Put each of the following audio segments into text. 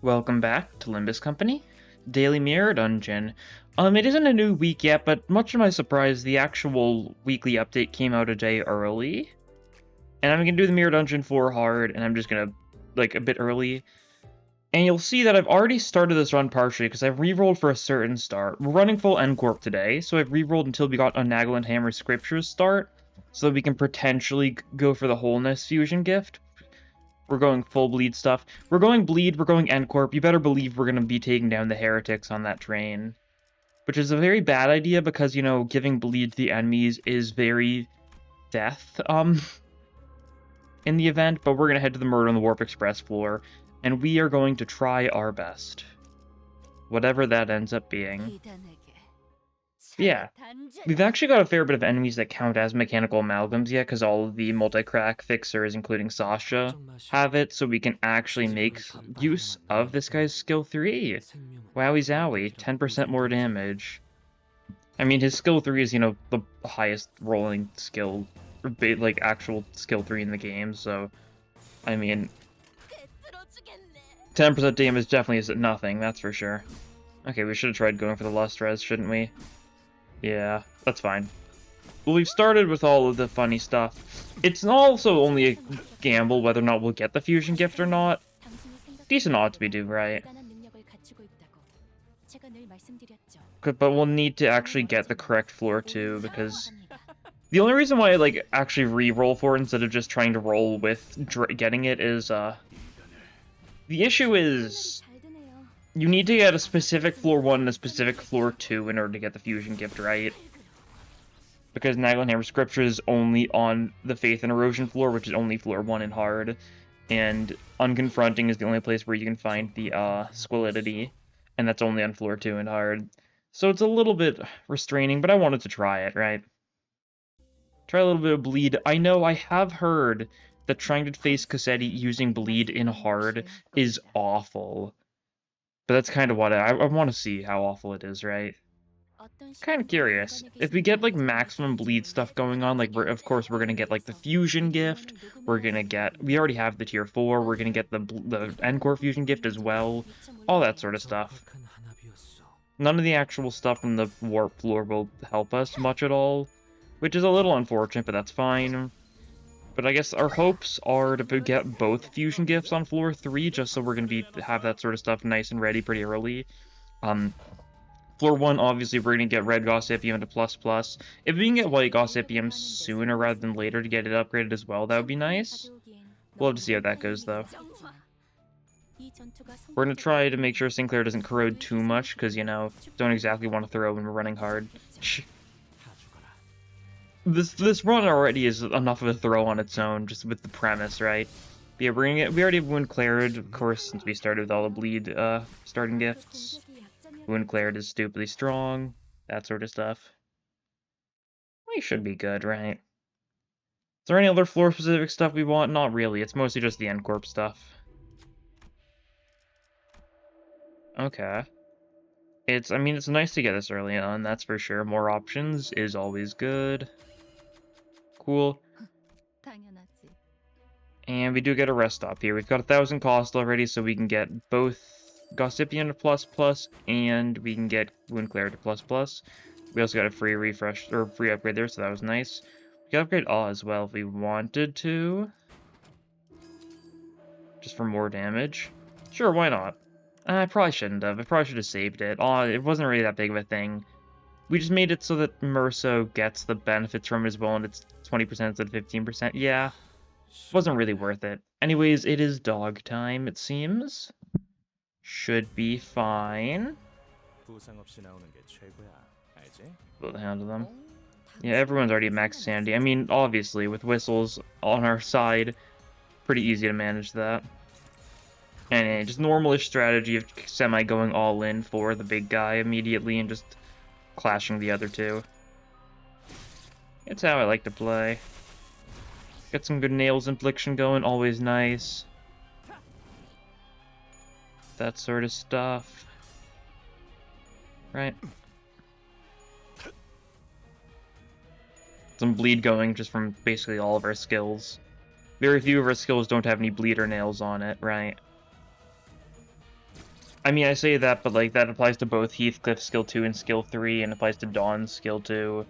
Welcome back to Limbus Company, Daily Mirror Dungeon. It isn't a new week yet, but much to my surprise, the actual weekly update came out a day early. And I'm gonna do the Mirror Dungeon 4 hard, and I'm just gonna, a bit early. And you'll see that I've already started this run partially, because I've rerolled for a certain start. We're running full N-Corp today, so I've rerolled until we got a Nagel and Hammer Scriptures start, so that we can potentially go for the Wholeness Fusion gift. We're going full bleed stuff. We're going bleed, we're going N-Corp. You better believe we're going to be taking down the heretics on that train. Which is a very bad idea because, you know, giving bleed to the enemies is very death, in the event. But we're going to head to the Murder on the Warp Express floor. And we are going to try our best. Whatever that ends up being. Yeah, we've actually got a fair bit of enemies that count as mechanical amalgams yet, because all of the multi-crack fixers, including Sasha, have it, so we can actually make use of this guy's skill 3. Wowie zowie, 10% more damage. I mean, his skill 3 is, you know, the highest rolling skill, like, actual skill 3 in the game, so, I mean, 10% damage definitely is nothing, that's for sure. Okay, we should have tried going for the Lust Res, shouldn't we? Yeah, that's fine. Well, we've started with all of the funny stuff. It's also only a gamble whether or not we'll get the fusion gift or not. Decent odds we do, right? But we'll need to actually get the correct floor too, because the only reason why I actually re-roll for it instead of just trying to roll with getting it is the issue is you need to get a specific floor 1 and a specific floor 2 in order to get the fusion gift, right? Because Nagel and Hammer Scripture is only on the Faith and Erosion floor, which is only floor 1 in hard. And Unconfronting is the only place where you can find the Squalidity, and that's only on floor 2 in hard. So it's a little bit restraining, but I wanted to try it, right? Try a little bit of bleed. I know I have heard that trying to face Cassetti using bleed in hard is awful. But that's kind of what I want to see how awful it is, right? Kind of curious. If we get, maximum bleed stuff going on, of course, we're going to get, the fusion gift. We're going to get... We already have the tier 4. We're going to get the Encore fusion gift as well. All that sort of stuff. None of the actual stuff from the warp floor will help us much at all. Which is a little unfortunate, but that's fine. But I guess our hopes are to get both fusion gifts on floor 3, just so we're going to have that sort of stuff nice and ready pretty early. Floor 1, obviously, we're going to get red Gossipium to ++. If we can get white Gossipium sooner rather than later to get it upgraded as well, that would be nice. We'll have to see how that goes, though. We're going to try to make sure Sinclair doesn't corrode too much, because, you know, don't exactly want to throw when we're running hard. This run already is enough of a throw on its own, just with the premise, right? But yeah, we already have Wound Clared, of course, since we started with all the bleed starting gifts. Wound Clared is stupidly strong, that sort of stuff. We should be good, right? Is there any other floor-specific stuff we want? Not really, it's mostly just the N-Corp stuff. Okay. I mean, it's nice to get this early on, that's for sure. More options is always good. Cool. And we do get a rest stop here. We've got 1,000 cost already, so we can get both Gossipium to ++, and we can get Wound Claire to ++. We also got a free refresh, or free upgrade there, so that was nice. We can upgrade Awe as well if we wanted to. Just for more damage. Sure, why not? I probably shouldn't have. I probably should have saved it. Awe, it wasn't really that big of a thing. We just made it so that Merso gets the benefits from it as well, and it's 20% instead of 15%. Yeah, wasn't really worth it. Anyways, it is dog time, it seems. Should be fine. Blow the hound of them. Yeah, everyone's already at max sanity. I mean, obviously, with whistles on our side, pretty easy to manage that. And just normalish strategy of semi going all in for the big guy immediately and just clashing the other two. It's how I like to play. Get some good nails infliction going, always nice. That sort of stuff. Right. Some bleed going just from basically all of our skills. Very few of our skills don't have any bleed or nails on it, right? I mean, I say that, but like that applies to both Heathcliff's skill 2 and skill 3, and applies to Dawn's skill 2.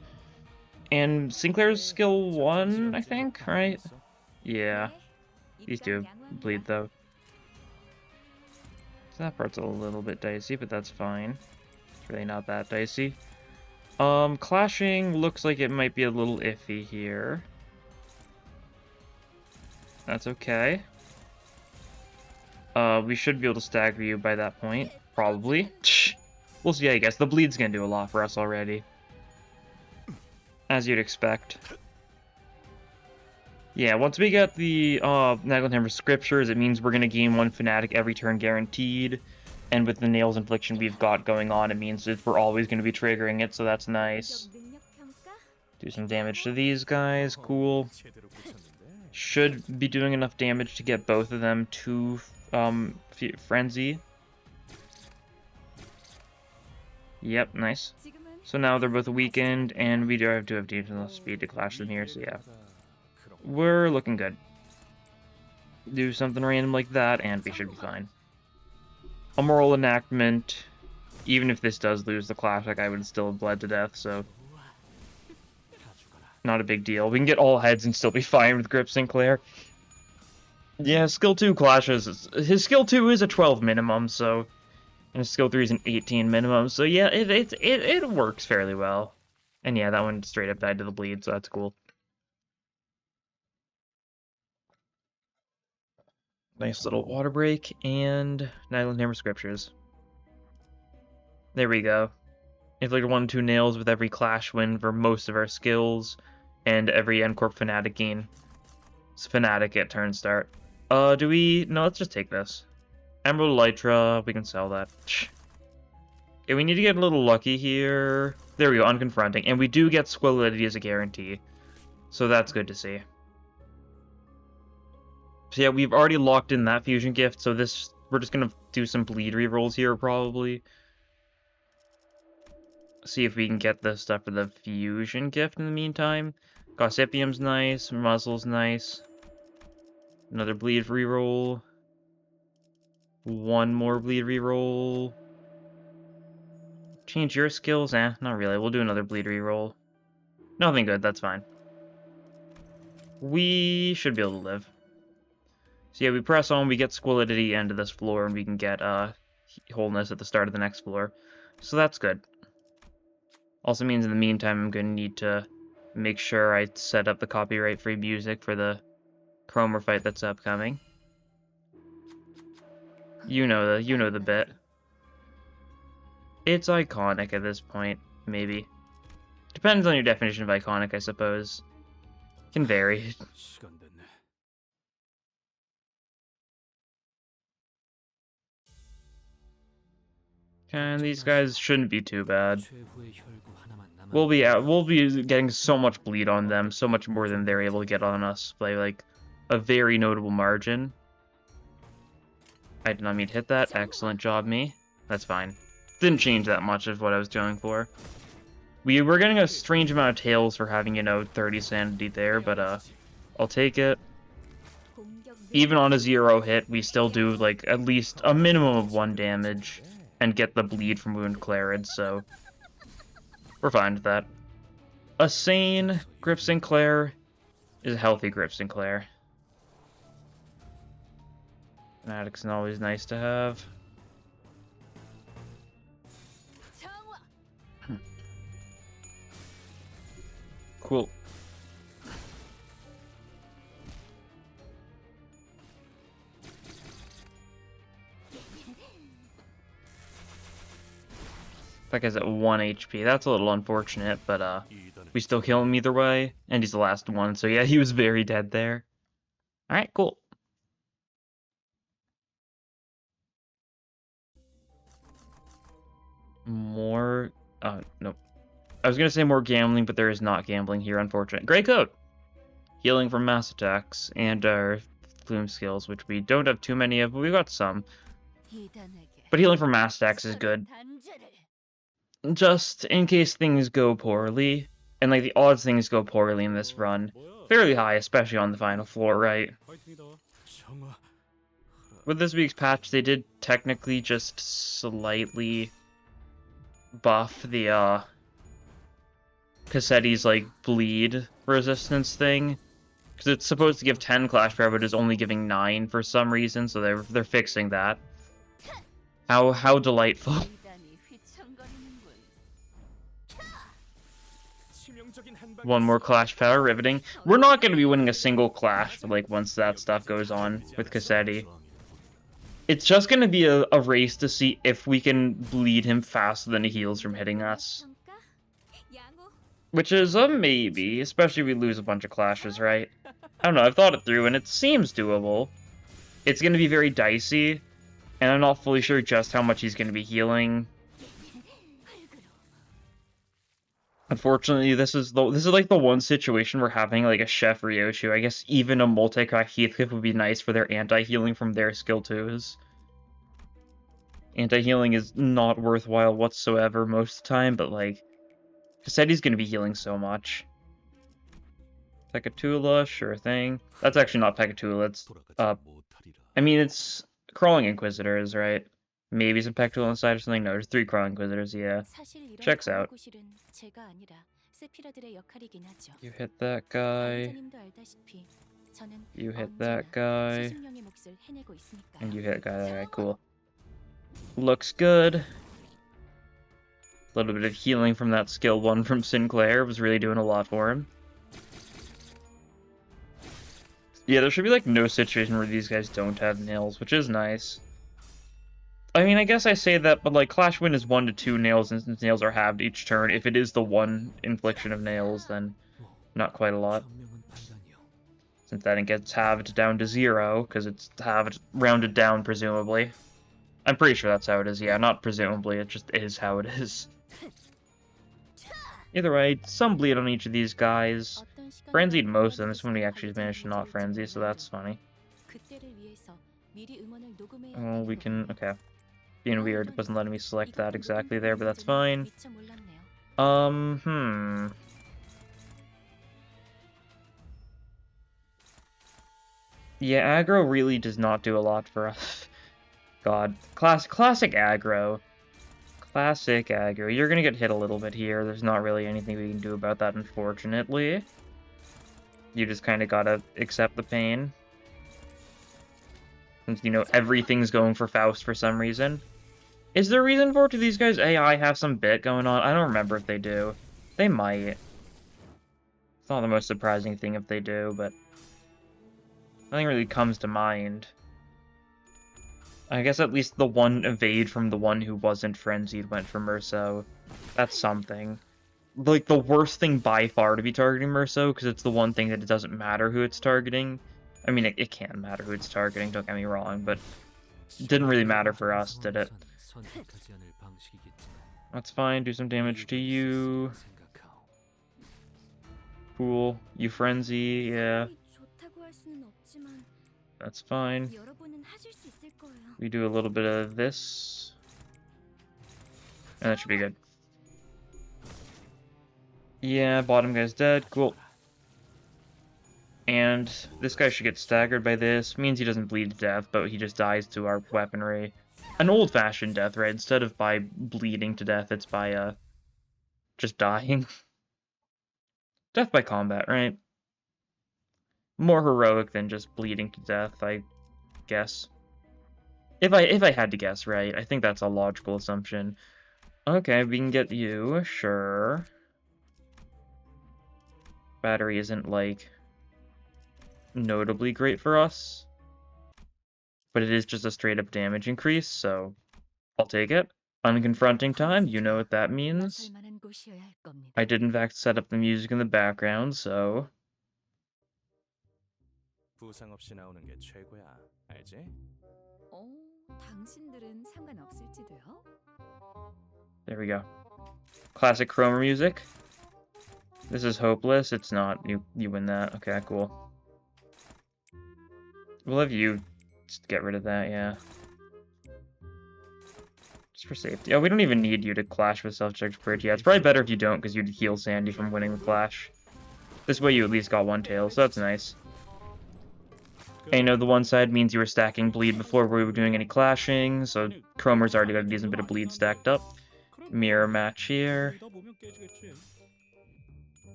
And Sinclair's skill 1, I think, right? Yeah. These two bleed, though. So that part's a little bit dicey, but that's fine. It's really not that dicey. Clashing looks like it might be a little iffy here. That's okay. We should be able to stagger you by that point. Probably. We'll see, I guess. The bleed's gonna do a lot for us already. As you'd expect. Yeah, once we get the Nagelhammer Scriptures, it means we're gonna gain 1 Fanatic every turn guaranteed. And with the Nails Infliction we've got going on, it means that we're always gonna be triggering it, so that's nice. Do some damage to these guys, cool. Should be doing enough damage to get both of them to Frenzy. Yep, nice. So now they're both weakened, and we do have to have enough speed to clash them here, so yeah. We're looking good. Do something random like that, and we should be fine. A moral enactment. Even if this does lose the classic, I would still have bled to death, so... Not a big deal. We can get all heads and still be fine with Grip Sinclair. Yeah, skill 2 clashes. His skill 2 is a 12 minimum, so... And his skill 3 is an 18 minimum, so yeah, it works fairly well. And yeah, that one straight up died to the bleed, so that's cool. Nice little water break, and Nagelhammer Scriptures. There we go. Inflicted 1-2 nails with every clash win for most of our skills, and every N-Corp Fanatic gain. It's Fanatic at turn start. Do we... No, let's just take this. Emerald Elytra, we can sell that. Yeah, we need to get a little lucky here. There we go, unconfronting. And we do get Squilidity as a guarantee. So that's good to see. So yeah, we've already locked in that fusion gift, so this... We're just gonna do some bleed rerolls here, probably. See if we can get the stuff for the fusion gift in the meantime. Gossipium's nice, Muzzle's nice. Another bleed reroll. One more bleed reroll. Change your skills? Not really. We'll do another bleed reroll. Nothing good, that's fine. We should be able to live. So yeah, we press on, we get Squilidity into this floor, and we can get wholeness at the start of the next floor. So that's good. Also means in the meantime, I'm going to need to make sure I set up the copyright-free music for the Kromer fight that's upcoming. You know the bit. It's iconic at this point, maybe. Depends on your definition of iconic, I suppose. Can vary. And these guys shouldn't be too bad. We'll be getting so much bleed on them, so much more than they're able to get on us by like a very notable margin. I did not mean to hit that. Excellent job, me. That's fine. Didn't change that much of what I was going for. We were getting a strange amount of tails for having, 30 sanity there, but I'll take it. Even on a 0 hit, we still do like at least a minimum of 1 damage and get the bleed from Wound Clarid, so we're fine with that. A sane Grip Sinclair is a healthy Grip Sinclair. Fanatic's always nice to have. Cool. That guy's at 1 HP. That's a little unfortunate, but we still kill him either way. And he's the last one, so yeah, he was very dead there. Alright, cool. More... nope. I was gonna say more gambling, but there is not gambling here, unfortunately. Grey Coat! Healing from mass attacks, and our Flume skills, which we don't have too many of, but we've got some. But healing from mass attacks is good. Just in case things go poorly, and like the odds things go poorly in this run, fairly high, especially on the final floor, right? With this week's patch, they did technically just slightly buff the Cassetti's like bleed resistance thing, because it's supposed to give 10 Clash Power, but it's only giving 9 for some reason, so they're fixing that. How delightful. One more Clash Power, riveting. We're not going to be winning a single Clash, like, once that stuff goes on with Cassetti. It's just going to be a race to see if we can bleed him faster than he heals from hitting us. Which is a maybe, especially if we lose a bunch of clashes, right? I don't know, I've thought it through, and it seems doable. It's going to be very dicey, and I'm not fully sure just how much he's going to be healing. Unfortunately, this is like the one situation where having like a Chef Ryoshu, I guess even a multi-crack Heathcliff would be nice for their anti-healing from their skill 2s. Anti-healing is not worthwhile whatsoever most of the time, but like, Cassetti's gonna be healing so much. Pequod, sure thing. That's actually not Pequod, it's, I mean, it's Crawling Inquisitors, right? Maybe some Pequod on the side or something? No, there's 3 Crawling Inquisitors, yeah. Checks out. You hit that guy. You hit that guy. And you hit that guy, cool. Looks good. A little bit of healing from that skill 1 from Sinclair was really doing a lot for him. Yeah, there should be like no situation where these guys don't have nails, which is nice. I mean, I guess I say that, but like Clash Win is 1 to 2 nails, and since nails are halved each turn, if it is the 1 infliction of nails, then not quite a lot. Since then it gets halved down to 0, because it's halved, rounded down, presumably. I'm pretty sure that's how it is, yeah, not presumably, it just is how it is. Either way, some bleed on each of these guys. Frenzied most of them. This one we actually managed to not frenzy, so that's funny. Oh, we can... okay. Being weird, it wasn't letting me select that exactly there, but that's fine. Yeah, aggro really does not do a lot for us. God. Classic aggro. Classic aggro. You're gonna get hit a little bit here. There's not really anything we can do about that, unfortunately. You just kind of gotta accept the pain. Since, you know, everything's going for Faust for some reason. Is there a reason for it? Do these guys' AI have some bit going on? I don't remember if they do. They might. It's not the most surprising thing if they do, but nothing really comes to mind. I guess at least the one evade from the one who wasn't frenzied went for Merso. That's something. Like, the worst thing by far to be targeting Merso, because it's the one thing that it doesn't matter who it's targeting. I mean, it can matter who it's targeting, don't get me wrong, but it didn't really matter for us, did it? That's fine, do some damage to you. Cool. You frenzy, yeah. That's fine. We do a little bit of this. And that should be good. Yeah, bottom guy's dead. Cool. And this guy should get staggered by this. Means he doesn't bleed to death, but he just dies to our weaponry. An old-fashioned death, right? Instead of by bleeding to death, it's by, just dying. Death by combat, right? More heroic than just bleeding to death, I guess. If I had to guess, right? I think that's a logical assumption. Okay, we can get you, sure. Battery isn't, like, notably great for us. But it is just a straight-up damage increase, so I'll take it. Unconfronting time, you know what that means. I did in fact set up the music in the background, so... There we go. Classic Kromer music. This is hopeless. It's not. You win that. Okay, cool. We'll have you just get rid of that, yeah. Just for safety. Oh, we don't even need you to clash with self-checked bridge. Yeah, it's probably better if you don't, because you'd heal Sandy from winning the clash. This way you at least got one tail, so that's nice. And you know, the one side means you were stacking bleed before we were doing any clashing, so Kromer's already got a decent bit of bleed stacked up. Mirror match here.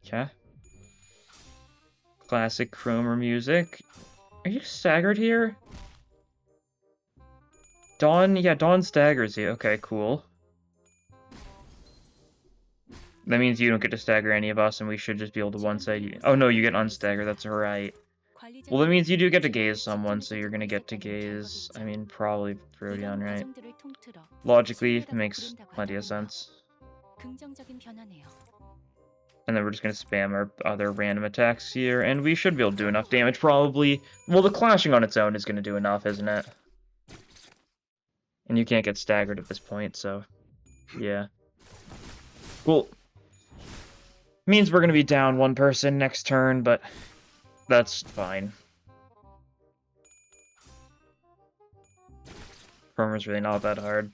Okay. Classic Kromer music. Are you staggered here? Dawn? Yeah, Dawn staggers you. Okay, cool. That means you don't get to stagger any of us, and we should just be able to one-side you. Oh no, you get unstagger, that's right. Well, that means you do get to gaze someone, so you're gonna get to gaze, I mean, probably Proteon, right? Logically, makes plenty of sense. And then we're just gonna spam our other random attacks here, and we should be able to do enough damage, probably. Well, the clashing on its own is gonna do enough, isn't it? And you can't get staggered at this point, so... yeah. Cool. Means we're gonna be down one person next turn, but... that's fine. Kromer's really not that hard.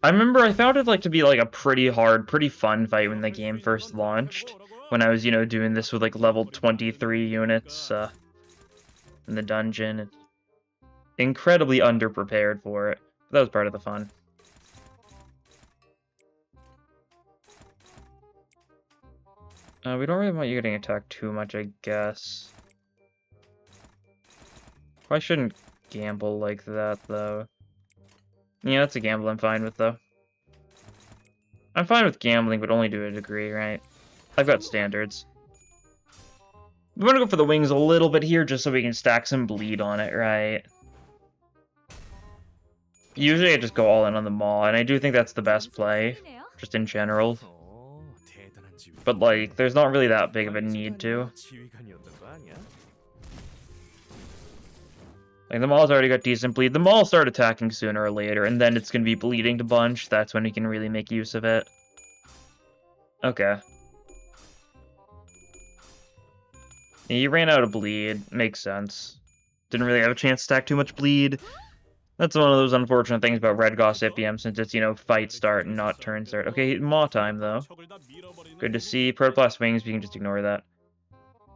I remember I found it like to be like a pretty hard, pretty fun fight when the game first launched. When I was, you know, doing this with like level 23 units in the dungeon. And incredibly underprepared for it. That was part of the fun. We don't really want you getting attacked too much, I guess. I shouldn't gamble like that, though. Yeah, that's a gamble I'm fine with, though. I'm fine with gambling, but only to a degree, right? I've got standards. We want to go for the wings a little bit here, just so we can stack some bleed on it, right? Usually I just go all in on the maw, and I do think that's the best play, just in general. But, like, there's not really that big of a need to. Like, the Maul's already got decent bleed. The Maul will start attacking sooner or later, and then it's going to be bleeding to bunch. That's when we can really make use of it. Okay. Yeah, you ran out of bleed. Makes sense. Didn't really have a chance to stack too much bleed. That's one of those unfortunate things about Red Gossipium, since it's, you know, fight start and not turn start. Okay, Maw time, though. Good to see. Protoplast Wings, we can just ignore that.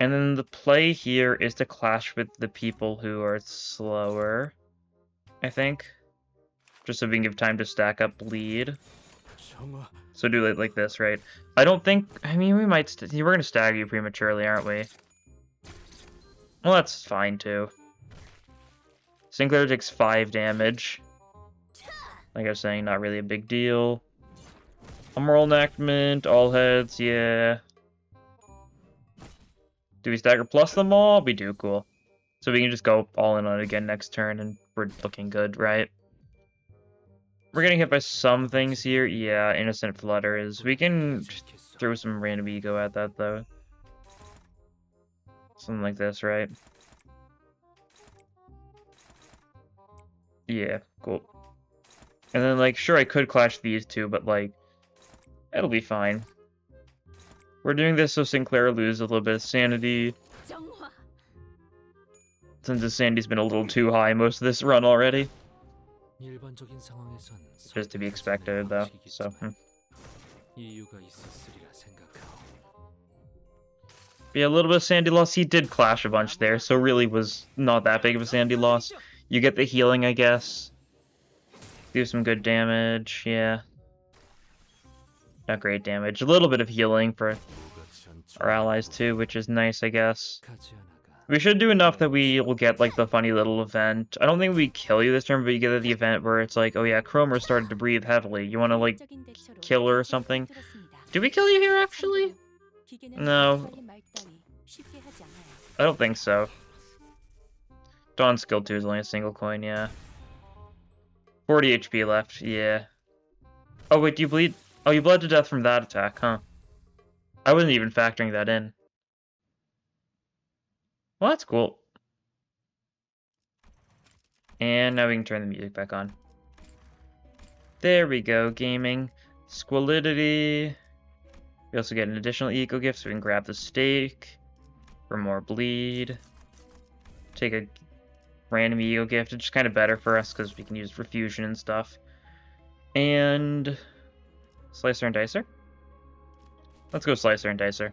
And then the play here is to clash with the people who are slower, I think. Just so we can give time to stack up bleed. So do it like this, right? I don't think... I mean, we might... we're going to stagger you prematurely, aren't we? Well, that's fine, too. Sinclair takes 5 damage. Like I was saying, not really a big deal. A moral enactment, all heads, yeah. Do we stagger plus them all? We do, cool. So we can just go all in on it again next turn, and we're looking good, right? We're getting hit by some things here. Yeah, Innocent Flutter is... we can just throw some random ego at that, though. Something like this, right? Yeah, cool. And then, like, sure, I could clash these two, but, like, it'll be fine. We're doing this so Sinclair loses a little bit of sanity. Since his sanity's been a little too high most of this run already. Just to be expected, though, so... Yeah, a little bit of sanity loss. He did clash a bunch there, so really was not that big of a sanity loss. You get the healing, I guess. Do some good damage, yeah. Not great damage. A little bit of healing for our allies, too, which is nice, I guess. We should do enough that we will get, like, the funny little event. I don't think we kill you this turn, but you get the event where it's like, oh yeah, Kromer started to breathe heavily. You want to, like, kill her or something? Did we kill you here, actually? No. I don't think so. Dawn skill 2 is only a single coin, yeah. 40 HP left, yeah. Oh, wait, do you bleed? Oh, you bled to death from that attack, huh? I wasn't even factoring that in. Well, that's cool. And now we can turn the music back on. There we go, gaming. Squalidity. We also get an additional eco gift, so we can grab the stake for more bleed. Take a random ego gift. It's just kind of better for us because we can use it for fusion and stuff. And Slicer and Dicer? Let's go Slicer and Dicer.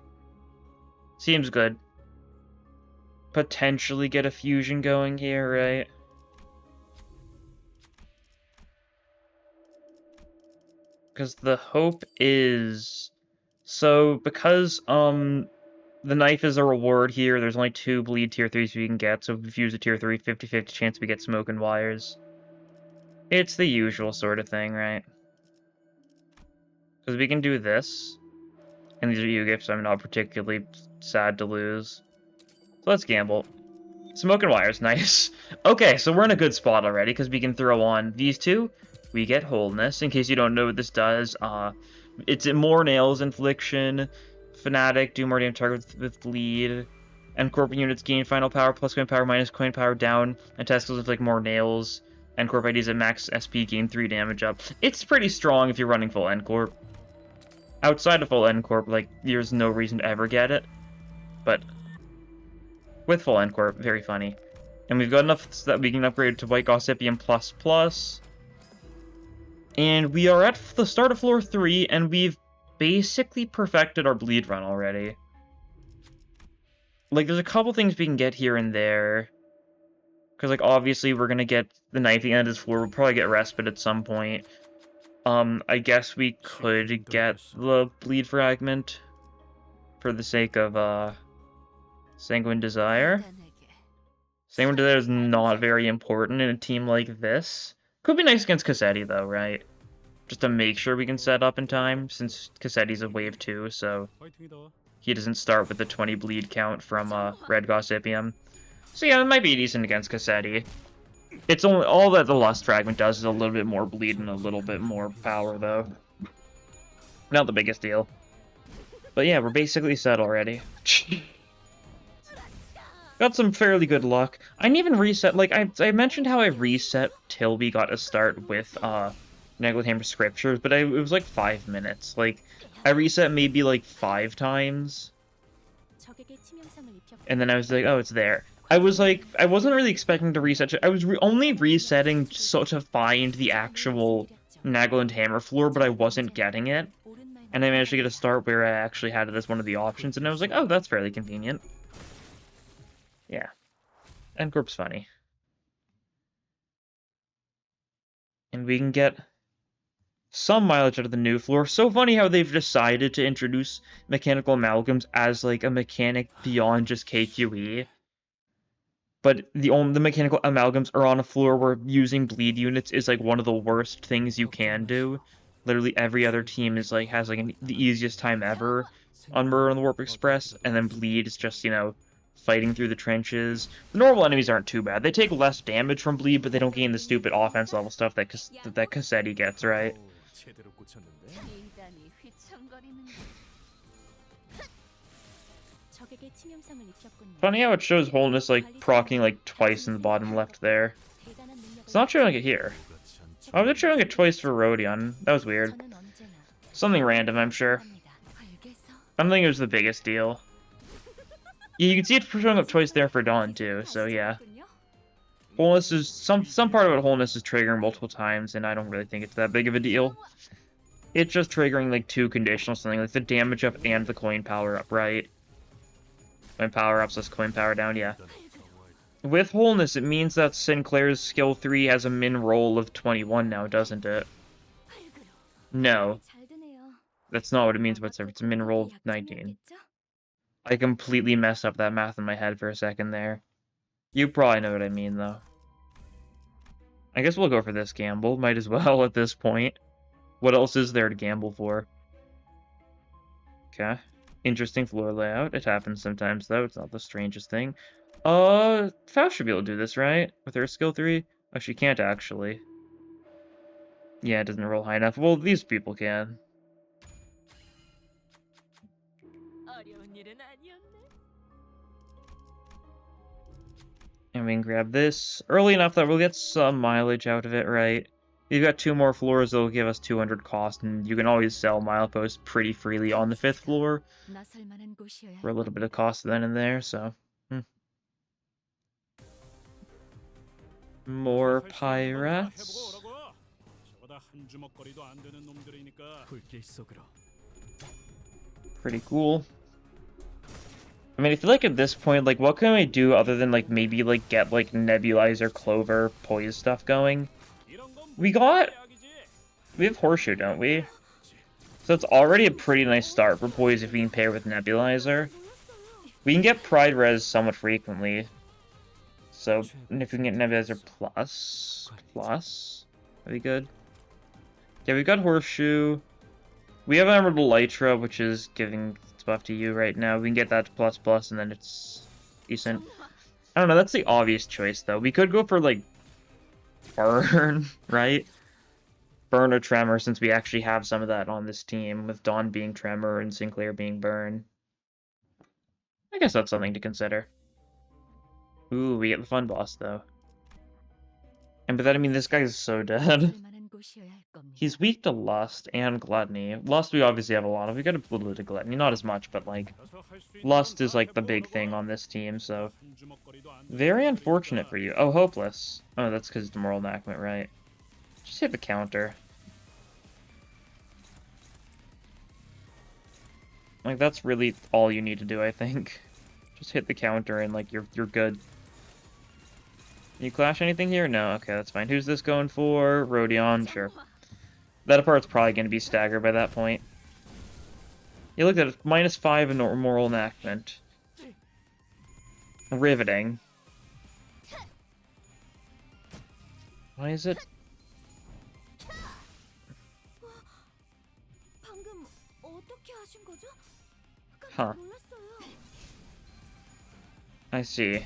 Seems good. Potentially get a fusion going here, right? Because the hope is... So, because, the knife is a reward here, there's only 2 bleed tier 3s we can get, so if we use a tier 3, 50-50 chance we get smoke and wires. It's the usual sort of thing, right? Because we can do this, and these are U-gifts I'm not particularly sad to lose. So let's gamble. Smoke and wires, nice. Okay, so we're in a good spot already, because we can throw on these two. We get wholeness. In case you don't know what this does, it's more nails infliction. Fanatic, do more damage target with bleed. And corporate units gain final power plus coin power minus coin power down. And testicles inflict more nails. And corp IDs at max SP gain 3 damage up. It's pretty strong if you're running full end corp. Outside of full end corp, like, there's no reason to ever get it. But with full end corp, very funny. And we've got enough so that we can upgrade to White Gossipium ++. And we are at the start of floor 3, and we've basically perfected our bleed run already. Like, there's a couple things we can get here and there. Because, like, obviously we're gonna get the knife at the end of this floor. We'll probably get respite at some point. I guess we could get the bleed fragment for the sake of, Sanguine Desire. Sanguine Desire is not very important in a team like this. Could be nice against Cassetti, though, right? Just to make sure we can set up in time, since Cassetti's a wave 2, so he doesn't start with the 20 bleed count from Red Gossipium. So yeah, it might be decent against Cassetti. It's only all that the Lust Fragment does is a little bit more bleed and a little bit more power, though. Not the biggest deal. But yeah, we're basically set already. Got some fairly good luck. I didn't even reset, like, I mentioned how I reset till we got to start with, Neglighammer Scriptures, but it was like 5 minutes. Like, I reset maybe like 5 times. And then I was like, oh, it's there. I was like, I wasn't really expecting to reset. I was only resetting so to find the actual Nagel and Hammer floor, but I wasn't getting it. And I managed to get a start where I actually had it as one of the options, and I was like, oh, that's fairly convenient. Yeah. Endcorp's funny. And we can get some mileage out of the new floor. So funny how they've decided to introduce mechanical amalgams as, like, a mechanic beyond just KQE. But the mechanical amalgams are on a floor where using bleed units is, like, one of the worst things you can do. Literally every other team is, like, has, like, the easiest time ever on Murder on the Warp Express, and then bleed is just, you know, fighting through the trenches. The normal enemies aren't too bad. They take less damage from bleed, but they don't gain the stupid offense level stuff that Cassetti gets, right? Funny how it shows wholeness, like, proccing, like, twice in the bottom left there. It's not showing it here. Oh, they're showing it twice for Rodion. That was weird. Something random, I'm sure. I don't think it was the biggest deal. Yeah, you can see it showing up twice there for Dawn, too, so yeah. Wholeness is... Some part of it, wholeness is triggering multiple times, and I don't really think it's that big of a deal. It's just triggering, like, 2 conditional something, like the damage up and the coin power up, right? Coin power ups less coin power down, yeah. With wholeness, it means that Sinclair's skill 3 has a min roll of 21 now, doesn't it? No. That's not what it means whatsoever. It's a min roll of 19. I completely messed up that math in my head for a second there. You probably know what I mean, though. I guess we'll go for this gamble. Might as well at this point. What else is there to gamble for? Okay. Interesting floor layout. It happens sometimes, though. It's not the strangest thing. Faust should be able to do this, right? With her skill 3? Oh, she can't, actually. Yeah, it doesn't roll high enough. Well, these people can. And we can grab this early enough that we'll get some mileage out of it, right? You've got 2 more floors that'll give us 200 cost, and you can always sell mileposts pretty freely on the 5th floor for a little bit of cost then and there, so... More pirates. Pretty cool. I mean, I feel like at this point, like, what can we do other than, like, maybe, like, get, like, Nebulizer, Clover, Poise stuff going? We have Horseshoe, don't we? So it's already a pretty nice start for Poise if we can pair with Nebulizer. We can get Pride Res somewhat frequently. So, if we can get Nebulizer plus, that'd be good. Yeah, we've got Horseshoe. We have Emerald Elytra, which is giving buff to you right now. We can get that to plus, and then it's decent. I don't know, that's the obvious choice, though. We could go for, like, Burn, right? Burn or Tremor, since we actually have some of that on this team, with Dawn being Tremor and Sinclair being Burn. I guess that's something to consider. Ooh, we get the fun boss, though. And by that I mean this guy's so dead. He's weak to Lust and Gluttony. Lust we obviously have a lot of. We got a little bit of Gluttony, not as much, but like Lust is like the big thing on this team, so very unfortunate for you. Oh, Hopeless. Oh, that's because it's Moral Enactment, right? Just hit the counter. Like that's really all you need to do, I think. Just hit the counter and like you're good. Can you clash anything here? No, okay, that's fine. Who's this going for? Rodion, sure. That part's probably going to be staggered by that point. You look at it, -5 in Moral Enactment. Riveting. Why is it? Huh. I see.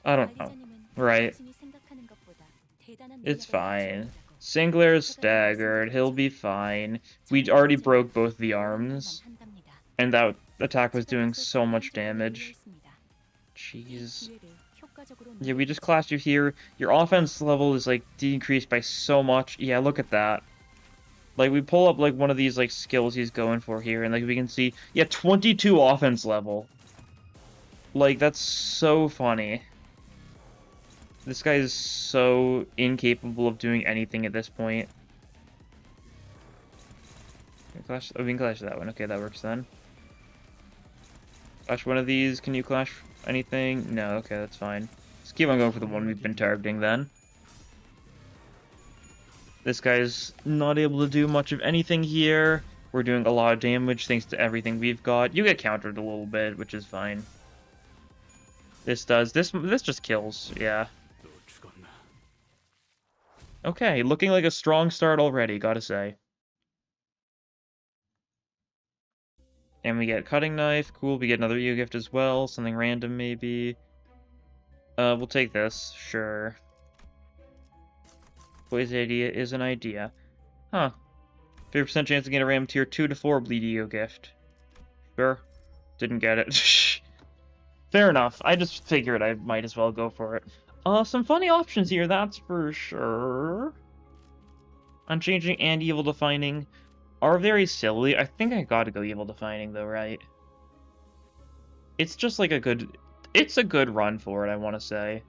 I don't know. Right. It's fine. Singler's staggered. He'll be fine. We already broke both the arms. And that attack was doing so much damage. Jeez. Yeah, we just clashed you here. Your offense level is, like, decreased by so much. Yeah, look at that. Like, we pull up, like, one of these, like, skills he's going for here, and, like, we can see... Yeah, 22 offense level. Like, that's so funny. This guy is so incapable of doing anything at this point. Clash? Oh, we can clash that one. Okay, that works then. Clash one of these. Can you clash anything? No, okay, that's fine. Let's keep on going for the one we've been targeting then. This guy's not able to do much of anything here. We're doing a lot of damage thanks to everything we've got. You get countered a little bit, which is fine. This just kills, yeah. Okay, looking like a strong start already, gotta say. And we get Cutting Knife, cool, we get another Yu gift as well, something random maybe. We'll take this, sure. Boy's idea is an idea. Huh. 50% chance to get a Ram tier 2 to 4 Bleed Yu gift. Sure. Didn't get it. Fair enough, I just figured I might as well go for it. Some funny options here, that's for sure. Unchanging and Evil Defining are very silly. I think I gotta go Evil Defining though, right? It's just like it's a good run for it, I want to say.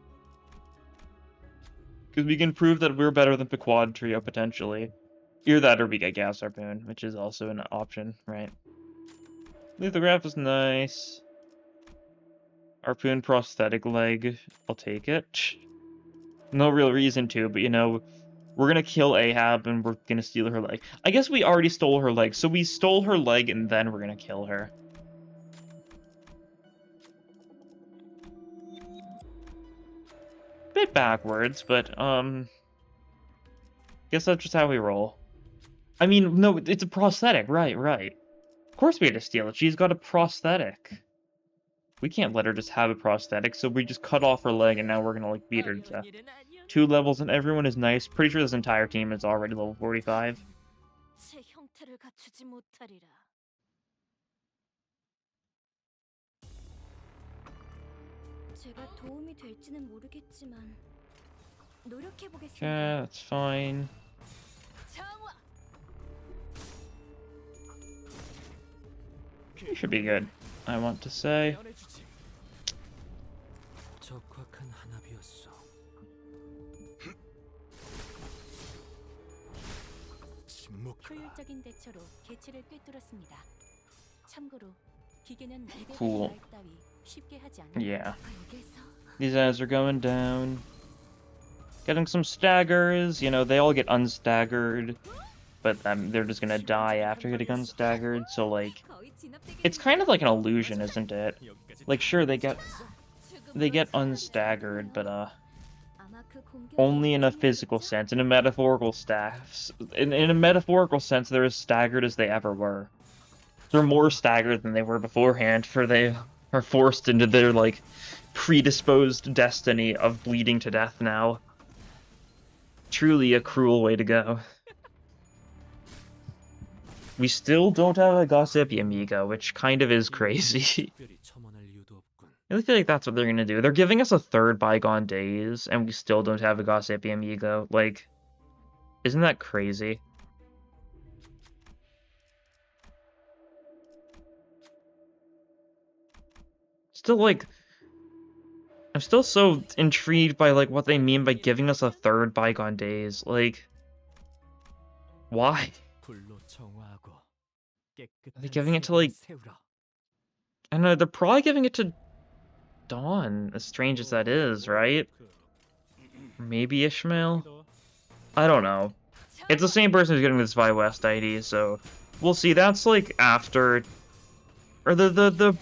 Because we can prove that we're better than Pequod Trio, potentially. Either that or we get Gas Harpoon, which is also an option, right? Lithograph is nice. Harpoon prosthetic leg, I'll take it. No real reason to, but you know, we're gonna kill Ahab and we're gonna steal her leg. I guess we already stole her leg, so we stole her leg and then we're gonna kill her. Bit backwards, but guess that's just how we roll. I mean, no, it's a prosthetic, right. Of course we had to steal it, she's got a prosthetic. We can't let her just have a prosthetic, so we just cut off her leg and now we're gonna like beat her to death. 2 levels and everyone is nice. Pretty sure this entire team is already level 45. Yeah, that's fine. You should be good, I want to say. Cool. Yeah. These guys are going down. Getting some staggers. You know, they all get unstaggered. But they're just gonna die after getting unstaggered, so, like... It's kind of like an illusion, isn't it? Like, sure, they get unstaggered, but, only in a physical sense. In a metaphorical in a metaphorical sense, they're as staggered as they ever were. They're more staggered than they were beforehand, for they are forced into their, like, predisposed destiny of bleeding to death now. Truly a cruel way to go. We still don't have a Gossipy Amigo, which kind of is crazy. I really feel like that's what they're gonna do. They're giving us a third Bygone Days, and we still don't have a Gossipy Amigo. Like, isn't that crazy? Still, like, I'm still so intrigued by, like, what they mean by giving us a third Bygone Days. Like, why? Are they giving it to, like... I don't know, they're probably giving it to Dawn, as strange as that is, right? Maybe Ishmael? I don't know. It's the same person who's getting this Vi West ID, so... We'll see, that's, like, after... Or the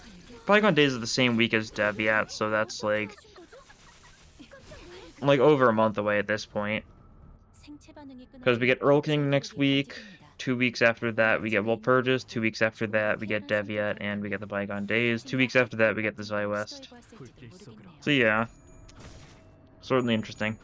Bygone Days are the same week as Deviat, so that's, like over a month away at this point. Because we get Earl King next week, 2 weeks after that we get Walpurgis, 2 weeks after that we get Deviat, and we get the Bygone Days, 2 weeks after that we get the Vi West. So yeah, certainly interesting.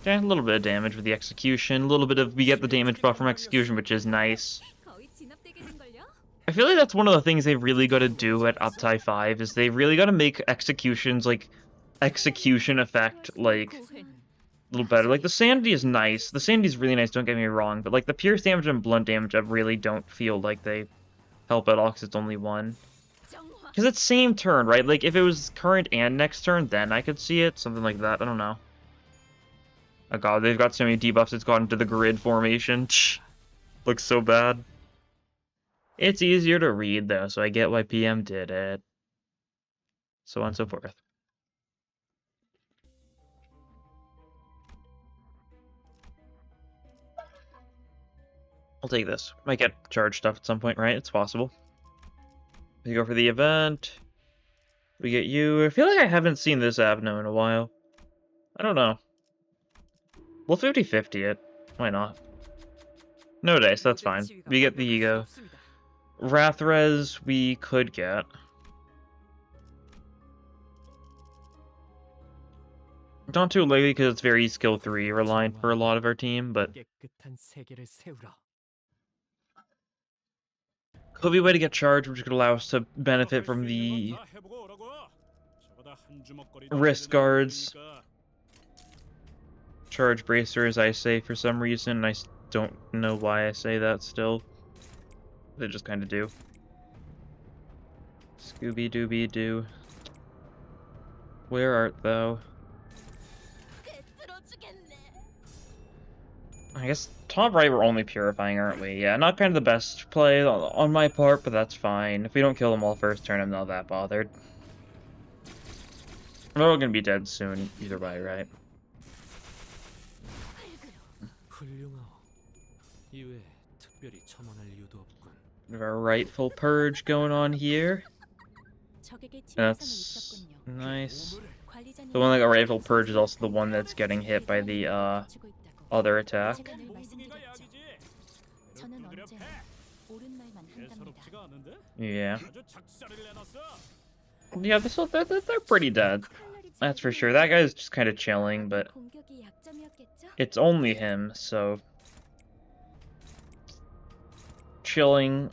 Yeah, a little bit of damage with the execution, a little bit of, we get the damage buff from execution, which is nice. I feel like that's one of the things they've really got to do at Uptie 5, is they really got to make executions, like, execution effect, like, a little better. Like, the sanity is nice, the sanity is really nice, don't get me wrong, but, like, the pierce damage and blunt damage I really don't feel like they help at all, because it's only one. Because it's same turn, right? Like, if it was current and next turn, then I could see it, something like that, I don't know. Oh god, they've got so many debuffs, it's gone into the grid formation. Looks so bad. It's easier to read, though, so I get why PM did it. So on and so forth. I'll take this. Might get charge stuff at some point, right? It's possible. We go for the event. We get you. I feel like I haven't seen this Avno in a while. I don't know. We'll 50-50 it. Why not? No dice, that's fine. We get the ego. Rathrez we could get. Not too likely because it's very skill 3 reliant for a lot of our team, but could be a way to get charged, which could allow us to benefit from the wrist guards. Charge bracers, I say for some reason. I don't know why I say that still. They just kind of do. Scooby-Dooby-Doo. Where art thou? I guess top right we're only purifying, aren't we? Yeah, not kind of the best play on my part, but that's fine. If we don't kill them all first turn, I'm not that bothered. They're all gonna be dead soon, either way, right? We have our rightful purge going on here. That's nice. The one that got rightful purge is also the one that's getting hit by the other attack. Yeah. Yeah, they're pretty dead. That's for sure. That guy's just kind of chilling, but it's only him, so chilling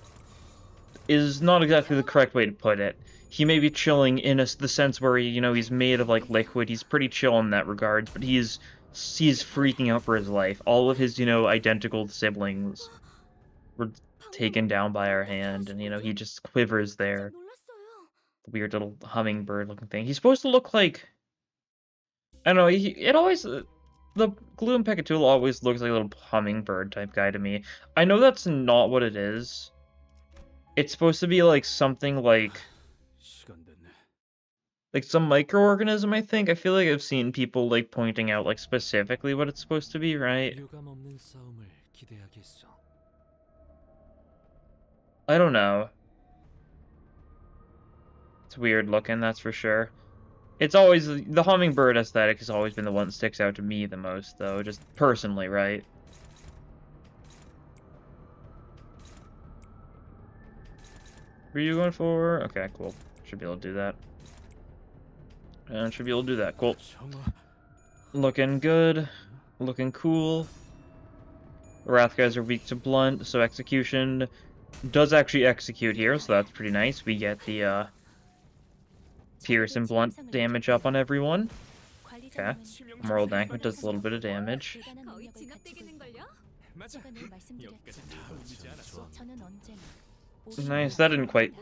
is not exactly the correct way to put it. He may be chilling in the sense where he, you know, he's made of like liquid. He's pretty chill in that regard, but he's freaking out for his life. All of his, you know, identical siblings were taken down by our hand, and, you know, he just quivers there. Weird little hummingbird-looking thing. He's supposed to look like... I don't know, it always... the Gloom Pequod always looks like a little hummingbird-type guy to me. I know that's not what it is. It's supposed to be, like, something like some microorganism, I think. I feel like I've seen people, like, pointing out, like, specifically what it's supposed to be, right? I don't know. It's weird looking, that's for sure. It's always... the hummingbird aesthetic has always been the one that sticks out to me the most, though, just personally, right? What are you going for? Okay, cool. Should be able to do that. And should be able to do that. Cool. Looking good. Looking cool. Wrath guys are weak to blunt, so execution does actually execute here, so that's pretty nice. We get the pierce and blunt damage up on everyone. Okay. Moral Dankment does a little bit of damage. Nice, that didn't quite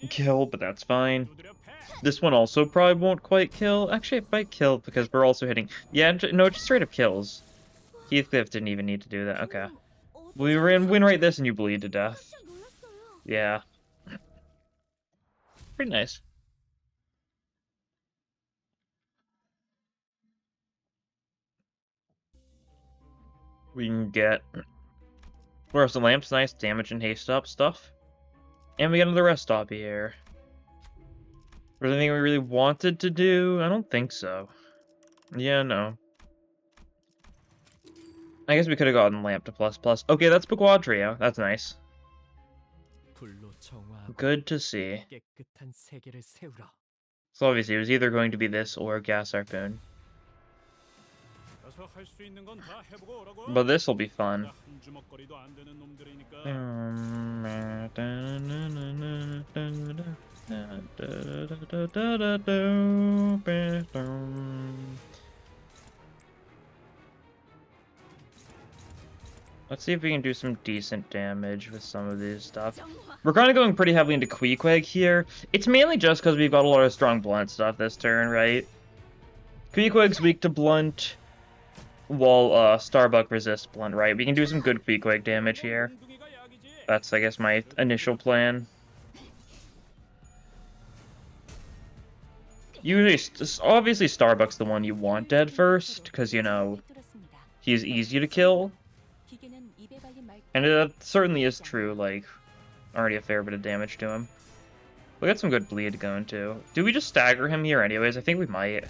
kill, but that's fine. This one also probably won't quite kill. Actually, it might kill because we're also hitting... yeah, no, it just straight up kills. Heathcliff didn't even need to do that. Okay. We win right this and you bleed to death. Yeah. Pretty nice. We can get... where's the lamps? Nice damage and haste up stuff. And we get another rest stop here. Was there anything we really wanted to do? I don't think so. Yeah, no. I guess we could have gotten lamp to ++. Okay, that's Pequod Trio. That's nice. Good to see. So obviously it was either going to be this or Gas Harpoon. But this will be fun. Let's see if we can do some decent damage with some of these stuff. We're kind of going pretty heavily into Queequeg here. It's mainly just because we've got a lot of strong blunt stuff this turn, right? Queequeg's weak to blunt, while Starbuck resists blunt, right? We can do some good Queequeg damage here. That's, I guess, my initial plan. Usually, obviously Starbuck's the one you want dead first, because, you know, he's easy to kill. And that certainly is true, like, already a fair bit of damage to him. We got some good bleed going, too. Do we just stagger him here anyways? I think we might.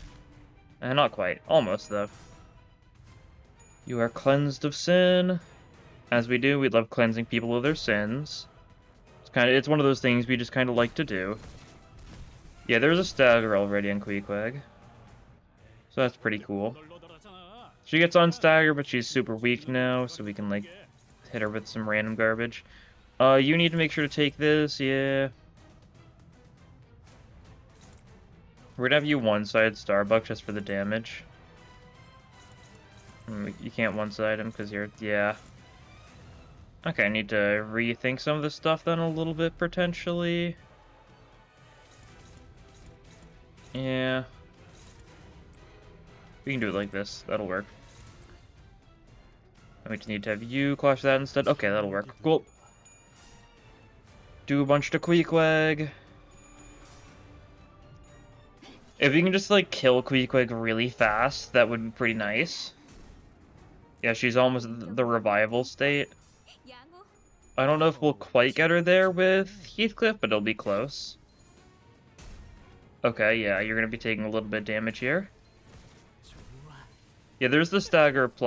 Not quite. Almost, though. You are cleansed of sin. As we do, we love cleansing people of their sins. It's one of those things we just kind of like to do. Yeah, there's a stagger already on Queequeg. So that's pretty cool. She gets on stagger, but she's super weak now, so we can, like, hit her with some random garbage. You need to make sure to take this, yeah. We're gonna have you one-side Starbuck just for the damage. You can't one-side him because you're... yeah. Okay, I need to rethink some of this stuff then a little bit, potentially. Yeah. We can do it like this. That'll work. We just need to have you clash that instead. Okay, that'll work. Cool. Do a bunch to Queequeg. If you can just, like, kill Queequeg really fast, that would be pretty nice. Yeah, she's almost the revival state. I don't know if we'll quite get her there with Heathcliff, but it'll be close. Okay, yeah, you're gonna be taking a little bit of damage here. Yeah, there's the stagger ++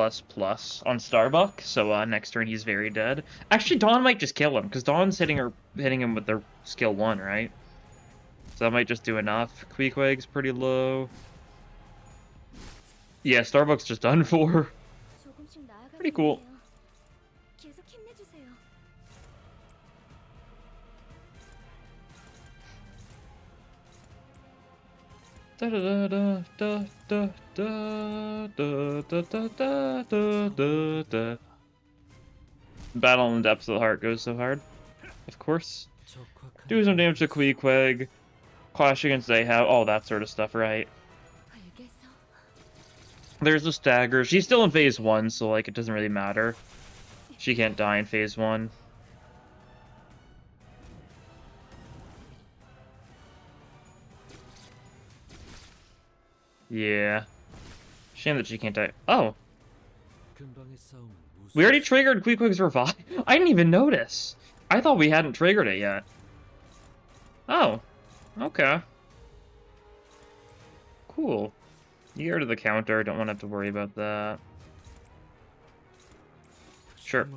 on Starbuck, so next turn he's very dead. Actually, Dawn might just kill him, because Dawn's hitting him with their skill 1, right? So that might just do enough. Queequeg's pretty low. Yeah, Starbuck's just done for. Pretty cool. Da da da da da da da da da da da da. Battle in the depths of the heart goes so hard. Of course. Do some damage to Queequeg. Clash against Ahab. All that sort of stuff, right? There's the stagger. She's still in phase 1, so like it doesn't really matter. She can't die in phase 1. Yeah. Shame that she can't die. Oh. We already triggered Queequeg's revive? I didn't even notice. I thought we hadn't triggered it yet. Oh. Okay. Cool. You go to the counter, don't want to have to worry about that. Sure.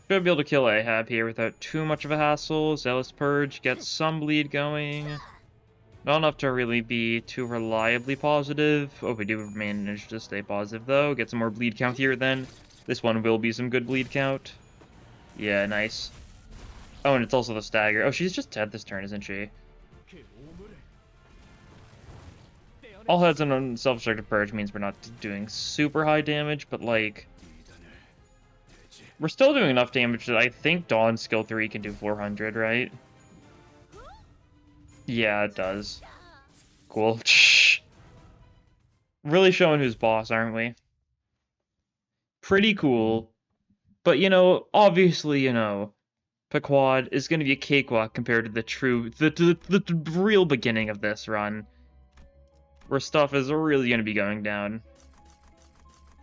Should be able to kill Ahab here without too much of a hassle. Zealous Purge gets some bleed going. Not enough to really be too reliably positive. Oh, we do manage to stay positive, though. Get some more bleed count here, then. This one will be some good bleed count. Yeah, nice. Oh, and it's also the stagger. Oh, she's just dead this turn, isn't she? All heads on self-destructive purge means we're not doing super high damage, but, like... We're still doing enough damage that I think Dawn's skill 3 can do 400, right? Yeah, it does. Cool. Really showing who's boss, aren't we? Pretty cool. But, you know, obviously, you know, Pequod is going to be a cakewalk compared to the real beginning of this run. Where stuff is really going to be going down.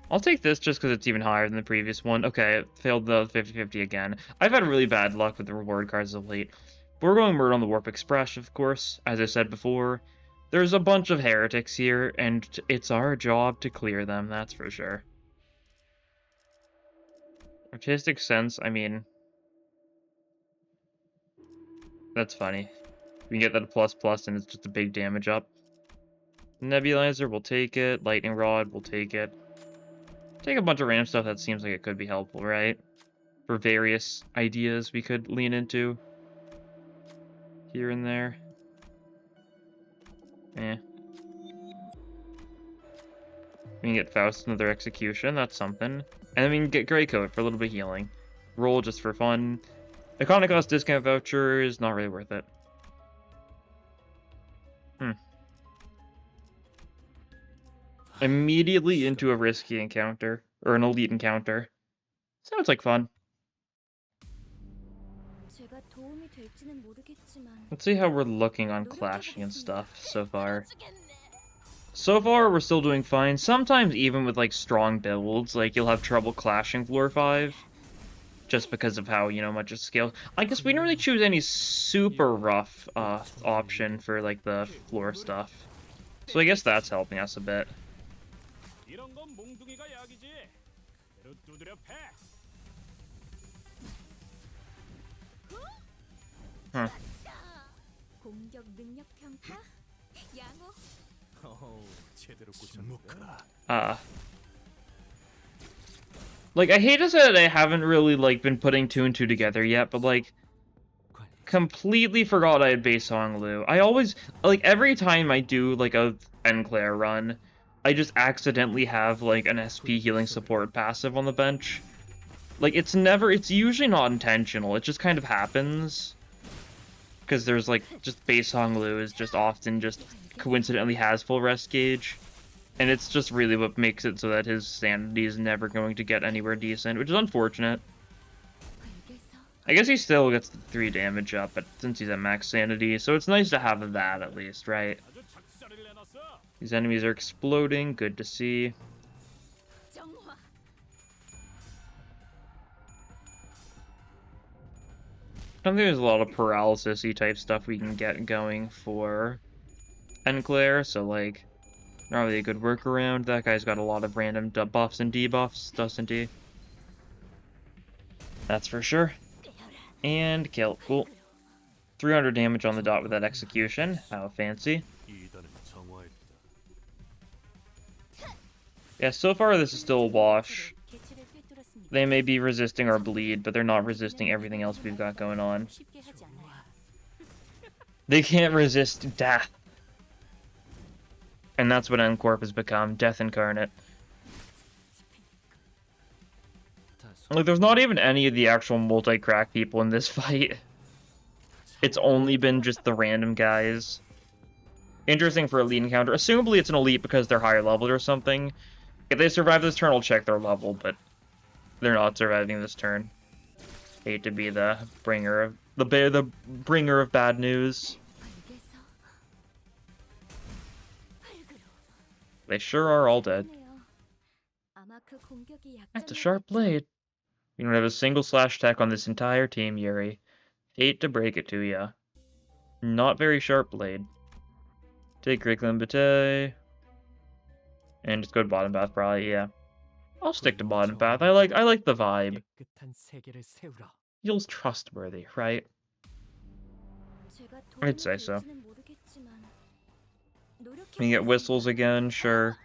I'll take this just because it's even higher than the previous one. Okay, it failed the 50-50 again. I've had really bad luck with the reward cards of late. But we're going Murder on the Warp Express, of course, as I said before. There's a bunch of heretics here, and it's our job to clear them, that's for sure. Artistic sense, I mean... That's funny. We can get that a ++, and it's just a big damage up. Nebulizer, we'll take it. Lightning Rod, we'll take it. Take a bunch of random stuff that seems like it could be helpful, right? For various ideas we could lean into. Here and there. Eh. We can get Faust another execution, that's something. And then we can get Grey Coat for a little bit of healing. Roll just for fun. Iconic cost discount voucher is not really worth it. Immediately into a risky encounter. Or an elite encounter. Sounds like fun. Let's see how we're looking on clashing and stuff so far. So far, we're still doing fine. Sometimes even with, like, strong builds, like, you'll have trouble clashing floor 5. Just because of how, you know, much it scales. I guess we didn't really choose any super rough option for, like, the floor stuff. So I guess that's helping us a bit. Huh. Like, I hate to say that I haven't really, like, been putting 2 and 2 together yet, but, like, completely forgot I had base Hong Lu. I always, like, every time I do, like, a Enclair run, I just accidentally have, like, an SP healing support passive on the bench. Like, it's usually not intentional, it just kind of happens. Because there's, like, just base Hong Lu is just often just coincidentally has full rest gauge. And it's just really what makes it so that his sanity is never going to get anywhere decent, which is unfortunate. I guess he still gets the 3 damage up, but since he's at max sanity, so it's nice to have that at least, right? These enemies are exploding, good to see. I don't think there's a lot of paralysis-y type stuff we can get going for Enclair, so like... Not really a good workaround. That guy's got a lot of random buffs and debuffs, doesn't he? That's for sure. And kill. Cool. 300 damage on the dot with that execution. How fancy. Yeah, so far this is still a wash. They may be resisting our bleed, but they're not resisting everything else we've got going on. They can't resist death. And that's what N-Corp has become, Death Incarnate. Like, there's not even any of the actual multi-crack people in this fight. It's only been just the random guys. Interesting for elite encounter. Assumably it's an elite because they're higher leveled or something. If they survive this turn, I'll check their level, but they're not surviving this turn. Hate to be the bringer of the bringer of bad news. They sure are all dead. That's a sharp blade. You don't have a single slash attack on this entire team, Yuri. Hate to break it to ya. Not very sharp blade. Take Great Limbus. And just go to bottom path, probably, yeah. I'll stick to bottom path. I like the vibe. Feels trustworthy, right? I'd say so. You get whistles again, sure.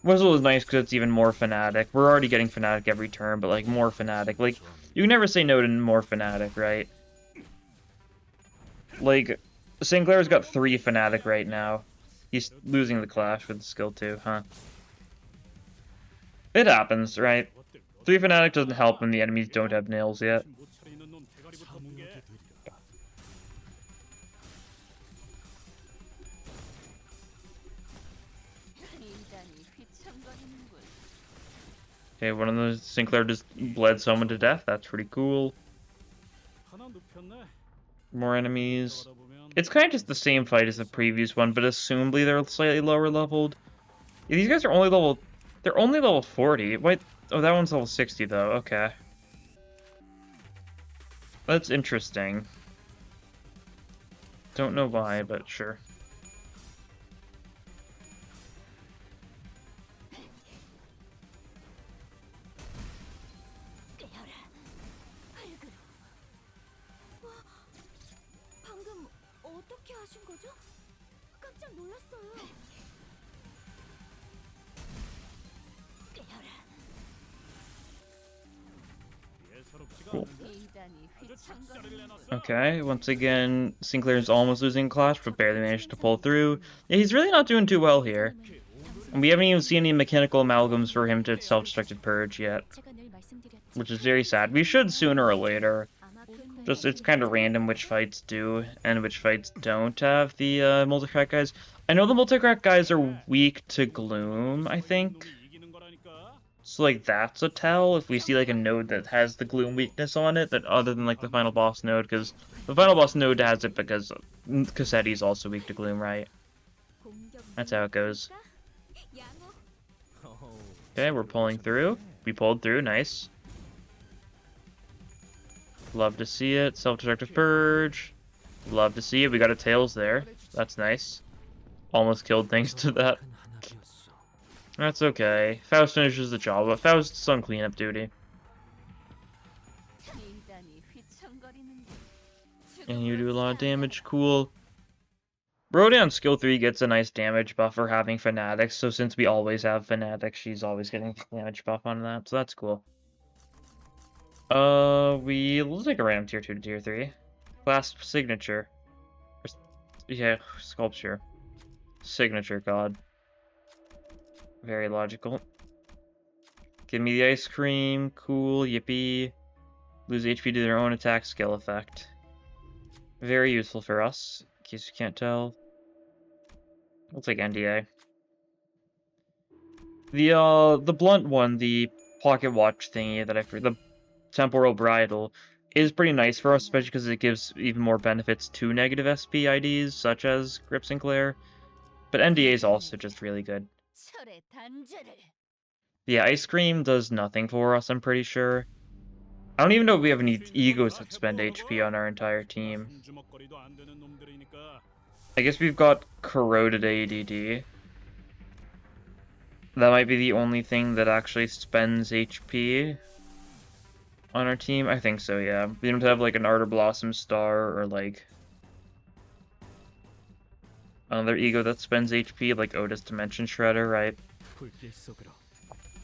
Whistle is nice because it's even more fanatic. We're already getting fanatic every turn, but like more fanatic. Like, you can never say no to more fanatic, right? Like, Sinclair's got 3 fanatic right now. He's losing the clash with skill 2, huh? It happens, right? 3 fanatic doesn't help when the enemies don't have nails yet. Okay, one of those Sinclair just bled someone to death. That's pretty cool. More enemies. It's kind of just the same fight as the previous one, but assumably they're slightly lower leveled. Yeah, these guys are only level... They're only level 40. Wait, oh, that one's level 60, though. Okay. That's interesting. Don't know why, but sure. Cool. Okay, once again, Sinclair's almost losing Clash, but barely managed to pull through. Yeah, he's really not doing too well here. And we haven't even seen any mechanical amalgams for him to self-destructed purge yet. Which is very sad. We should sooner or later. Just, it's kind of random which fights do and which fights don't have the multi-crack guys. I know the multi-crack guys are weak to Gloom, I think. So, like, that's a tell if we see, like, a node that has the Gloom weakness on it, that other than, like, the final boss node, because the final boss node has it because Cassetti's also weak to Gloom, right? That's how it goes. Okay, we're pulling through. We pulled through, nice. Love to see it. Self-destructive purge. Love to see it. We got a tails there. That's nice. Almost killed thanks to that. That's okay. Faust finishes the job, but Faust's on cleanup duty. And you do a lot of damage, cool. Rodan skill 3 gets a nice damage buff for having fanatics, so since we always have fanatics, she's always getting damage buff on that, so that's cool. We'll take a random tier 2 to tier 3. Class signature. Yeah, sculpture. Signature god. Very logical. Give me the ice cream. Cool. Yippee. Lose HP to their own attack skill effect. Very useful for us, in case you can't tell. We'll take NDA. The blunt one, the pocket watch thingy that the temporal bridle, is pretty nice for us, especially because it gives even more benefits to negative SP IDs, such as Grip Sinclair. But NDA is also just really good. Yeah, ice cream does nothing for us, I'm pretty sure. I don't even know if we have any egos that spend HP on our entire team. I guess we've got corroded ADD. That might be the only thing that actually spends HP on our team. I think so, yeah. We don't have like an Ardor Blossom Star or like another ego that spends HP, like Otis Dimension Shredder, right?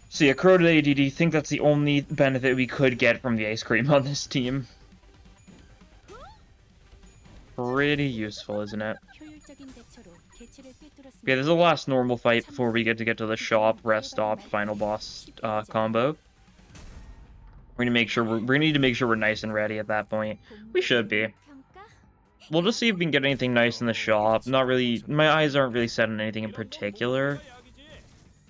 So yeah, corroded ADD, think that's the only benefit we could get from the ice cream on this team. Pretty useful, isn't it? Okay, this is the last normal fight before we get to the shop, rest stop, final boss combo. We're gonna need to make sure we're nice and ready at that point. We should be. We'll just see if we can get anything nice in the shop. Not really. My eyes aren't really set on anything in particular.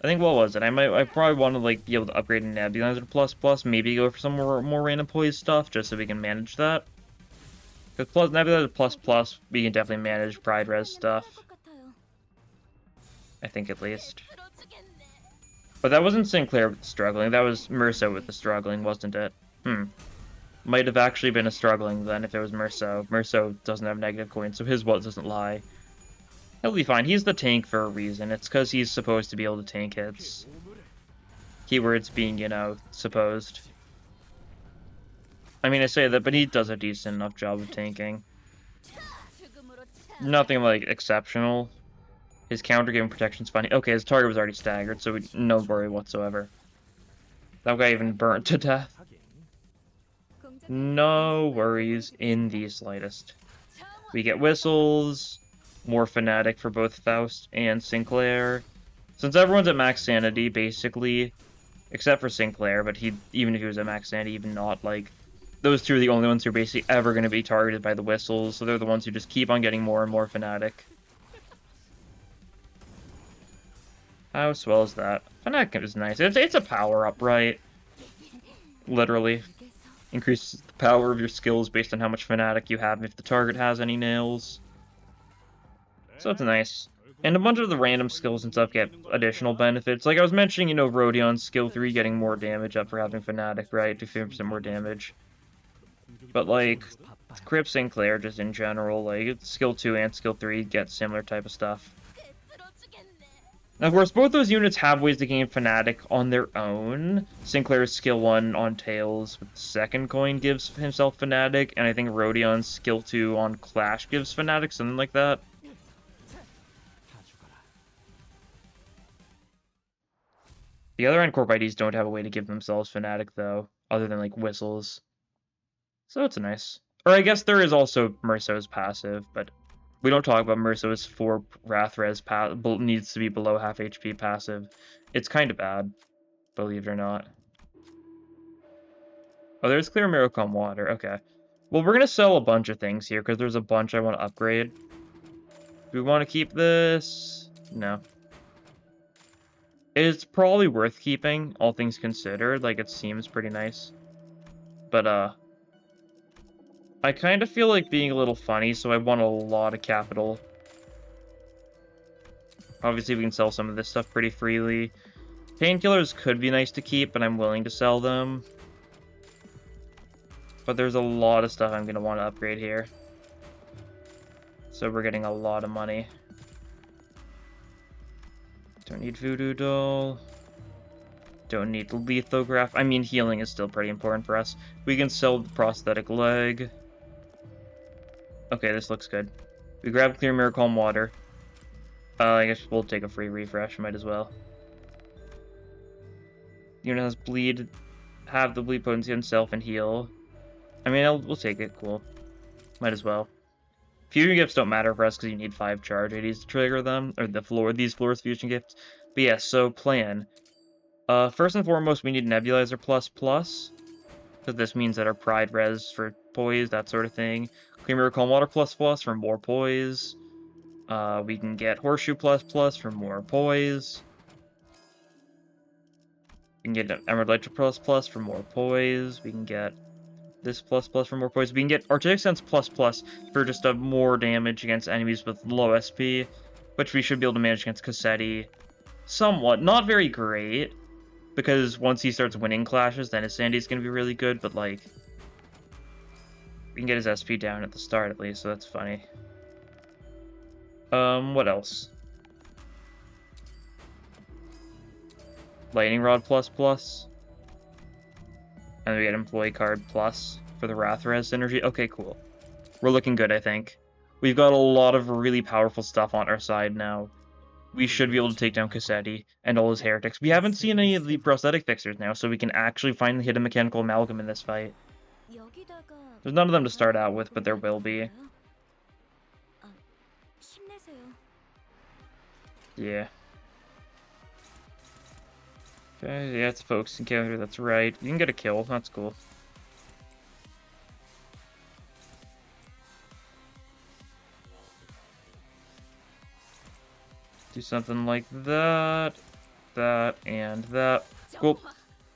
I think, what was it? I probably want to like be able to upgrade a nebulizer plus, maybe go for some more random poise stuff just so we can manage that. Because nebulizer plus, we can definitely manage pride res stuff. I think at least. But that wasn't Sinclair with the struggling. That was Merso with the struggling, wasn't it? Might have actually been a struggling then if it was Merso. Merso doesn't have negative coins, so his what doesn't lie. He'll be fine. He's the tank for a reason. It's because he's supposed to be able to tank hits. Keywords being, you know, supposed. I mean, I say that, but he does a decent enough job of tanking. Nothing, like, exceptional. His counter giving protection's funny. Okay, his target was already staggered, so no worry whatsoever. That guy even burnt to death. No worries in the slightest. We get whistles, more Fnatic for both Faust and Sinclair. Since everyone's at max sanity, basically, except for Sinclair, but even if he was at max sanity, even not, like, those two are the only ones who are basically ever going to be targeted by the whistles, so they're the ones who just keep on getting more and more Fnatic. How swell is that? Fnatic is nice. It's a power-up, right? Literally. Increases the power of your skills based on how much Fnatic you have if the target has any nails. So it's nice. And a bunch of the random skills and stuff get additional benefits. Like I was mentioning, you know, Rodion's skill 3 getting more damage up for having Fnatic, right? Do 50% more damage. But, like, Crip Sinclair, just in general, like, skill 2 and skill 3 get similar type of stuff. Now, of course, both those units have ways to gain Fnatic on their own. Sinclair's skill 1 on Tails with the second coin gives himself Fnatic, and I think Rodion's skill 2 on Clash gives Fnatic, something like that. The other Encore IDs don't have a way to give themselves Fnatic, though, other than, like, whistles. So it's nice. Or I guess there is also Merso's passive, but we don't talk about Merso's 4 Wrath Res needs to be below half HP passive. It's kind of bad, believe it or not. Oh, there's Clear Miracle Water. Okay. Well, we're going to sell a bunch of things here, because there's a bunch I want to upgrade. Do we want to keep this? No. It's probably worth keeping, all things considered. Like, it seems pretty nice. But, I kind of feel like being a little funny, so I want a lot of capital. Obviously, we can sell some of this stuff pretty freely. Painkillers could be nice to keep, but I'm willing to sell them. But there's a lot of stuff I'm going to want to upgrade here. So we're getting a lot of money. Don't need Voodoo Doll. Don't need Lithograph. I mean, healing is still pretty important for us. We can sell the prosthetic leg. Okay, this looks good. We grab Clear Miracle and Water. I guess we'll take a free refresh, might as well. Unit has bleed, have the bleed potency on self and heal. I mean, we'll take it, cool. Might as well. Fusion gifts don't matter for us because you need 5 charge IDs to trigger them, or these floors fusion gifts. But yeah, so plan. First and foremost, we need Nebulizer plus, because this means that our Pride res for poise, that sort of thing. Clear Miracle Water plus for more poise. We can get Horseshoe plus for more poise. We can get Emerald Light plus for more poise. We can get this plus for more poise. We can get Archaic Sense plus for just more damage against enemies with low SP, which we should be able to manage against Cassetti. Somewhat. Not very great, because once he starts winning clashes, then his Sandy's going to be really good, but, like, we can get his SP down at the start, at least, so that's funny. What else? Lightning Rod plus. And we get Employee Card plus for the Wrath Res synergy. Okay, cool. We're looking good, I think. We've got a lot of really powerful stuff on our side now. We should be able to take down Cassetti and all his heretics. We haven't seen any of the prosthetic fixers now, so we can actually finally hit a mechanical amalgam in this fight. There's none of them to start out with, but there will be. Yeah. Okay, yeah, it's a focus encounter, that's right. You can get a kill, that's cool. Do something like that, and that. Cool.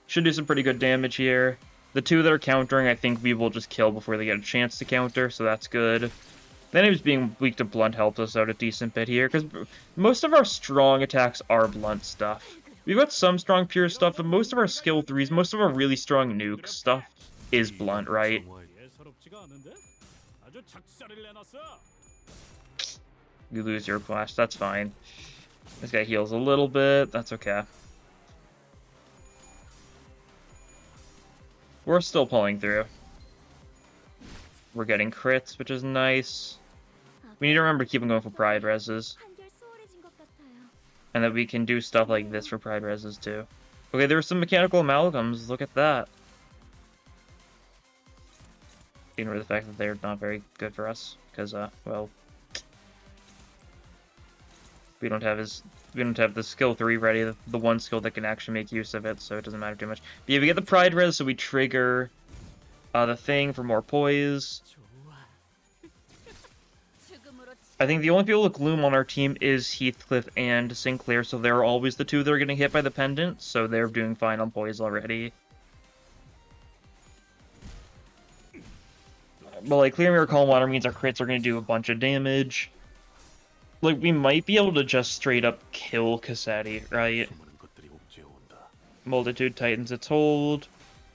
Should do some pretty good damage here. The two that are countering, I think we will just kill before they get a chance to counter, so that's good. Then he was being weak to blunt helped us out a decent bit here, because most of our strong attacks are blunt stuff. We've got some strong pure stuff, but most of our skill 3s, most of our really strong nuke stuff is blunt, right? You lose your flash, that's fine. This guy heals a little bit, that's okay. We're still pulling through. We're getting crits, which is nice. We need to remember to keep on going for pride reses. And that we can do stuff like this for pride reses too. Okay, there are some mechanical amalgams, look at that. Ignore the fact that they're not very good for us, because, well... We don't have the skill 3 ready, the one skill that can actually make use of it, so it doesn't matter too much. But yeah, we get the pride res, so we trigger the thing for more poise. I think the only people with Gloom on our team is Heathcliff and Sinclair, so they're always the two that are getting hit by the pendant, so they're doing fine on poise already. But like, Clear Mirror Calm Water means our crits are going to do a bunch of damage. Like, we might be able to just straight up kill Cassetti, right? Multitude tightens its hold.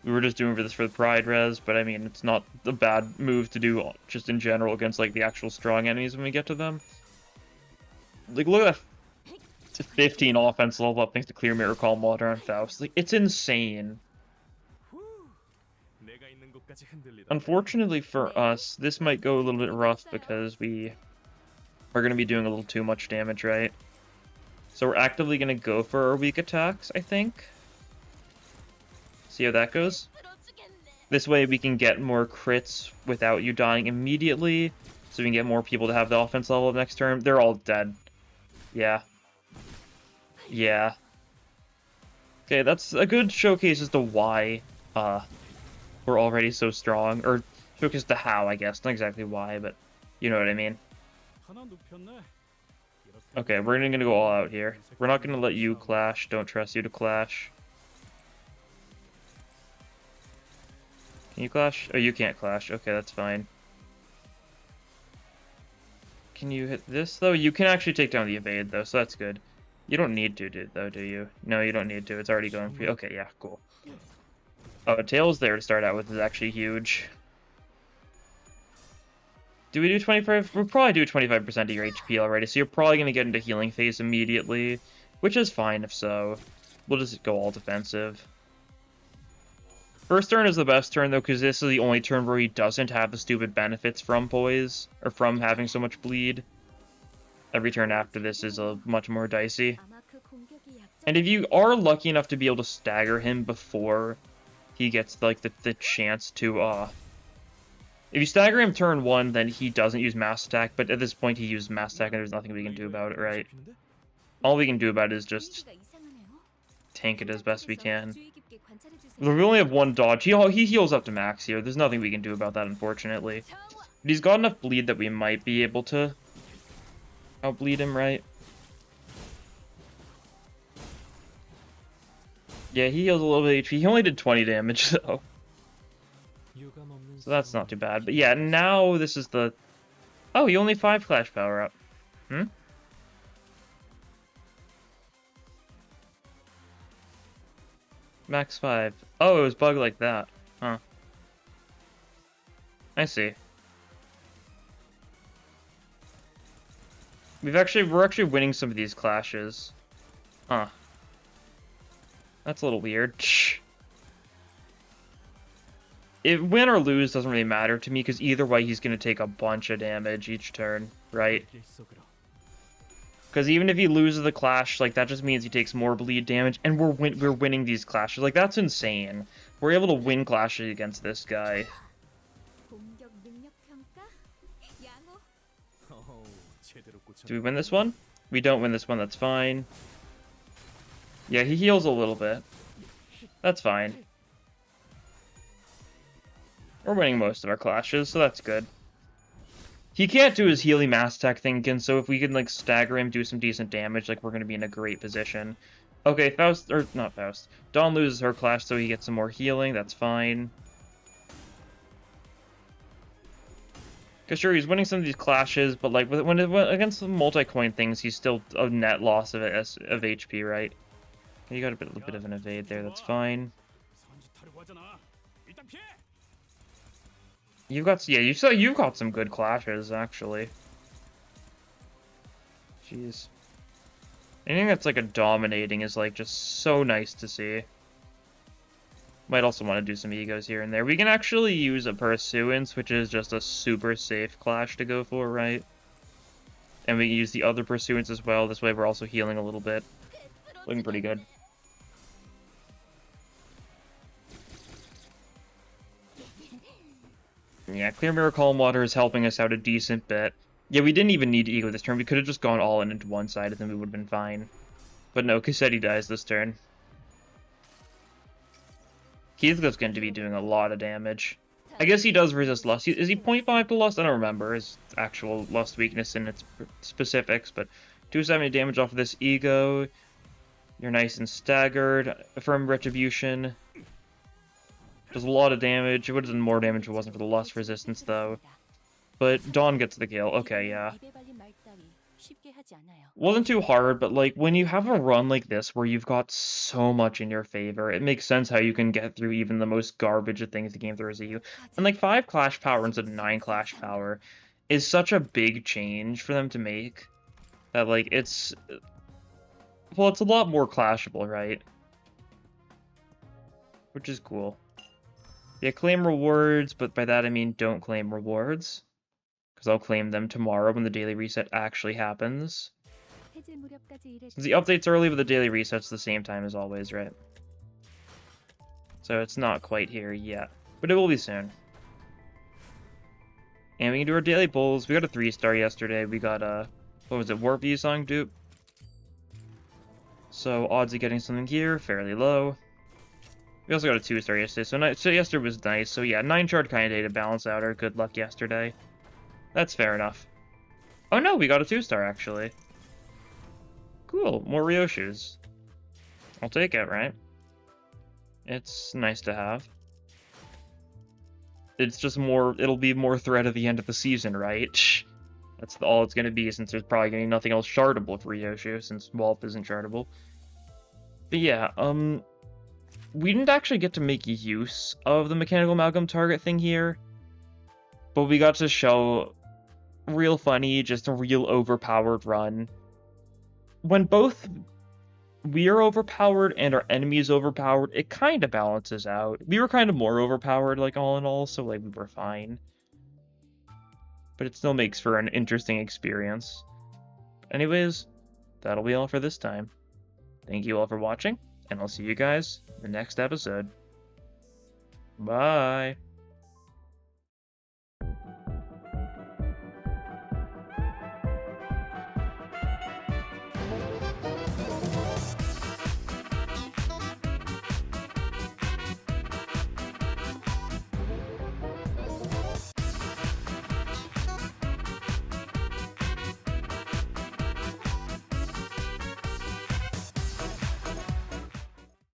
We were just doing this for the pride res, but I mean, it's not a bad move to do just in general against, like, the actual strong enemies when we get to them. Like, look at that 15 offense level up thanks to Clear Mirror Calm Water on Faust. Like, it's insane. Unfortunately for us, this might go a little bit rough because we are going to be doing a little too much damage, right? So we're actively going to go for our weak attacks, I think. See how that goes? This way we can get more crits without you dying immediately, so we can get more people to have the offense level of next turn. They're all dead. Yeah. Yeah. Okay, that's a good showcase as to why we're already so strong. Or showcase to how, I guess. Not exactly why, but you know what I mean. Okay, we're gonna go all out here. We're not gonna let you clash. Don't trust you to clash. Can you clash? Oh, you can't clash. Okay, that's fine. Can you hit this, though? You can actually take down the evade, though, so that's good. You don't need to, though, do you? No, you don't need to. It's already going for you. Okay, yeah, cool. Oh, Tails there to start out with is actually huge. Do we do 25? We'll probably do 25% of your HP already, so you're probably going to get into healing phase immediately, which is fine if so. We'll just go all defensive. First turn is the best turn, though, because this is the only turn where he doesn't have the stupid benefits from poise, or from having so much bleed. Every turn after this is much more dicey. And if you are lucky enough to be able to stagger him before he gets, like, the chance to, if you stagger him turn 1, then he doesn't use mass attack, but at this point he used mass attack and there's nothing we can do about it, right? All we can do about it is just tank it as best we can. We only have one dodge. He heals up to max here. There's nothing we can do about that, unfortunately. But he's got enough bleed that we might be able to outbleed him, right? Yeah, he heals a little bit of HP. He only did 20 damage, though. So that's not too bad. But yeah, now this is the... Oh, he only 5 Clash power up. Hmm? Max 5. Oh, it was bugged like that. Huh. I see. We're actually winning some of these clashes. Huh. That's a little weird. If win or lose doesn't really matter to me, because either way he's going to take a bunch of damage each turn, right? Because even if he loses the clash, like, that just means he takes more bleed damage, and we're winning these clashes. Like, that's insane. We're able to win clashes against this guy. Do we win this one? We don't win this one, that's fine. Yeah, he heals a little bit. That's fine. We're winning most of our clashes, so that's good. He can't do his Healy Mass Tech thing again, so if we can, like, stagger him, do some decent damage, like, we're gonna be in a great position. Okay, Faust, or not Faust. Dawn loses her clash, so he gets some more healing, that's fine. Because sure, he's winning some of these clashes, but, like, when against the multi-coin things, he's still a net loss of HP, right? You got a little bit of an evade there, that's fine. You've got, yeah, you've got some good clashes, actually. Jeez. Anything that's, like, a dominating is, like, just so nice to see. Might also want to do some egos here and there. We can actually use a Pursuance, which is just a super safe clash to go for, right? And we can use the other Pursuance as well. This way we're also healing a little bit. Looking pretty good. Yeah, Clear Mirror Calm Water is helping us out a decent bit. Yeah, we didn't even need to ego this turn. We could have just gone all in into one side and then we would have been fine. But no, Cassetti dies this turn. Heathcliff's going to be doing a lot of damage. I guess he does resist Lust. Is he 0.5 to Lust? I don't remember his actual Lust weakness in its specifics, but 270 damage off of this ego. You're nice and staggered. Affirm Retribution. Does a lot of damage. It would have done more damage if it wasn't for the Lust resistance, though. But Dawn gets the kill. Okay, yeah. Wasn't too hard, but, like, when you have a run like this where you've got so much in your favor, it makes sense how you can get through even the most garbage of things the game throws at you. And, like, 5 Clash Power instead of 9 Clash Power is such a big change for them to make that, like, it's... Well, it's a lot more clashable, right? Which is cool. Yeah, claim rewards, but by that I mean don't claim rewards. Because I'll claim them tomorrow when the daily reset actually happens. Since the update's early, but the daily reset's the same time as always, right? So it's not quite here yet, but it will be soon. And we can do our daily pulls. We got a 3-star yesterday. We got a, what was it, Warp View Song dupe. So odds of getting something here, fairly low. We also got a 2-star yesterday, so yesterday was nice. So yeah, 9 shard kind of day to balance out our good luck yesterday. That's fair enough. Oh no, we got a 2-star actually. Cool, more Ryoshus. I'll take it, right? It's nice to have. It's just more, it'll be more threat at the end of the season, right? That's all it's going to be, since there's probably going to be nothing else shardable for Ryoshu, since Walp isn't shardable. But yeah, we didn't actually get to make use of the Mechanical Amalgam target thing here, but we got to show real funny, just a real overpowered run. When both we are overpowered and our enemy is overpowered, it kind of balances out. We were kind of more overpowered, like, all in all, so, like, we were fine. But it still makes for an interesting experience. Anyways, that'll be all for this time. Thank you all for watching, and I'll see you guys in the next episode. Bye!